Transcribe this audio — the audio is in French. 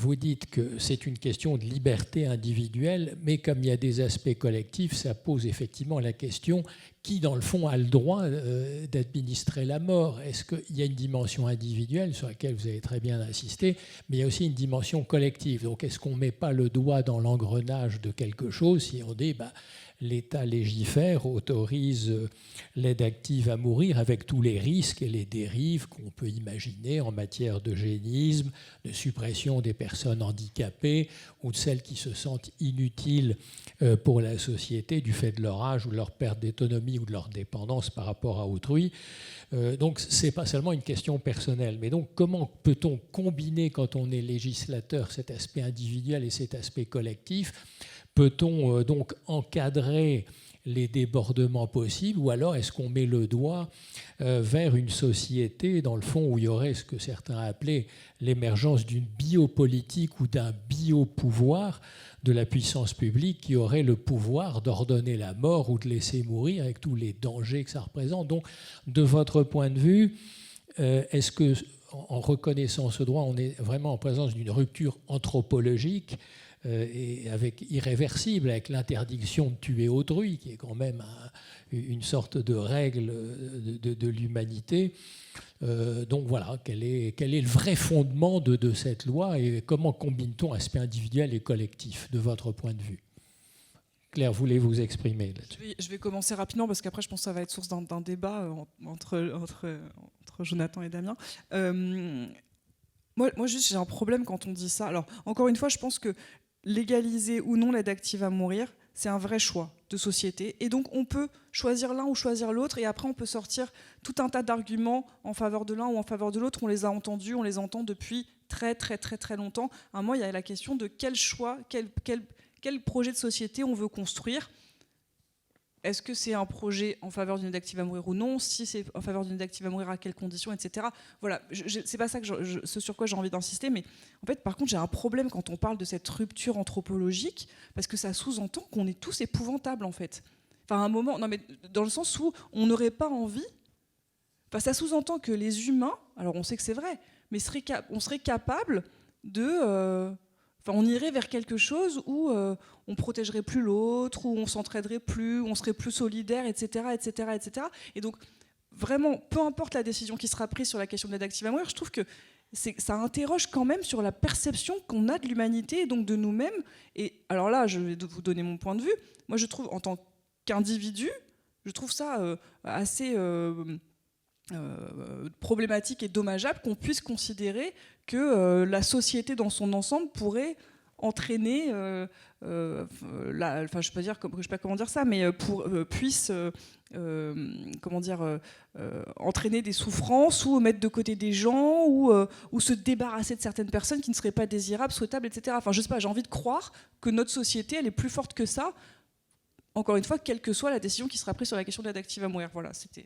vous dites que c'est une question de liberté individuelle, mais comme il y a des aspects collectifs, ça pose effectivement la question qui, dans le fond, a le droit d'administrer la mort. Est-ce qu'il y a une dimension individuelle sur laquelle vous avez très bien insisté, mais il y a aussi une dimension collective. Donc, est-ce qu'on ne met pas le doigt dans l'engrenage de quelque chose si on dit l'État légifère, autorise l'aide active à mourir avec tous les risques et les dérives qu'on peut imaginer en matière d'eugénisme, de suppression des personnes handicapées ou de celles qui se sentent inutiles pour la société du fait de leur âge ou de leur perte d'autonomie ou de leur dépendance par rapport à autrui. Donc ce n'est pas seulement une question personnelle. Mais donc comment peut-on combiner, quand on est législateur, cet aspect individuel et cet aspect collectif ? Peut-on donc encadrer les débordements possibles, ou alors est-ce qu'on met le doigt vers une société, dans le fond, où il y aurait ce que certains appelaient l'émergence d'une biopolitique ou d'un biopouvoir de la puissance publique qui aurait le pouvoir d'ordonner la mort ou de laisser mourir avec tous les dangers que ça représente. Donc, de votre point de vue, est-ce que, en reconnaissant ce droit, on est vraiment en présence d'une rupture anthropologique et irréversible, avec l'interdiction de tuer autrui, qui est quand même une sorte de règle de l'humanité. Donc voilà, quel est le vrai fondement de cette loi et comment combine-t-on aspect individuel et collectif, de votre point de vue ? Claire, voulez vous exprimer là-dessus ? Je vais commencer rapidement parce qu'après je pense que ça va être source d'un débat entre Jonathan et Damien. Moi juste j'ai un problème quand on dit ça. Alors encore une fois, je pense que légaliser ou non l'aide active à mourir, c'est un vrai choix de société. Et donc on peut choisir l'un ou choisir l'autre, et après on peut sortir tout un tas d'arguments en faveur de l'un ou en faveur de l'autre. On les a entendus, on les entend depuis très très très très longtemps. À un moment, il y a la question de quel choix, quel projet de société on veut construire. Est-ce que c'est un projet en faveur d'une aide active à mourir ou non ? Si c'est en faveur d'une aide active à mourir, à quelles conditions, etc. Voilà, c'est pas ça ce sur quoi j'ai envie d'insister, mais en fait, par contre, j'ai un problème quand on parle de cette rupture anthropologique, parce que ça sous-entend qu'on est tous épouvantables, en fait. Enfin, à un moment, non, mais dans le sens où on n'aurait pas envie. Enfin, ça sous-entend que les humains, alors on sait que c'est vrai, mais on serait capable de. Enfin, on irait vers quelque chose où on protégerait plus l'autre, où on s'entraiderait plus, où on serait plus solidaire, etc., etc., etc. Et donc, vraiment, peu importe la décision qui sera prise sur la question de l'aide active à mourir, je trouve que ça interroge quand même sur la perception qu'on a de l'humanité et donc de nous-mêmes. Et alors là, je vais vous donner mon point de vue. Moi, je trouve, en tant qu'individu, je trouve ça assez problématique et dommageable qu'on puisse considérer que la société dans son ensemble pourrait entraîner, enfin, je sais pas comment dire ça, mais puisse entraîner des souffrances ou mettre de côté des gens ou se débarrasser de certaines personnes qui ne seraient pas désirables, souhaitables, etc. Enfin, je sais pas, j'ai envie de croire que notre société, elle est plus forte que ça. Encore une fois, quelle que soit la décision qui sera prise sur la question de l'aide active à mourir. Voilà, c'était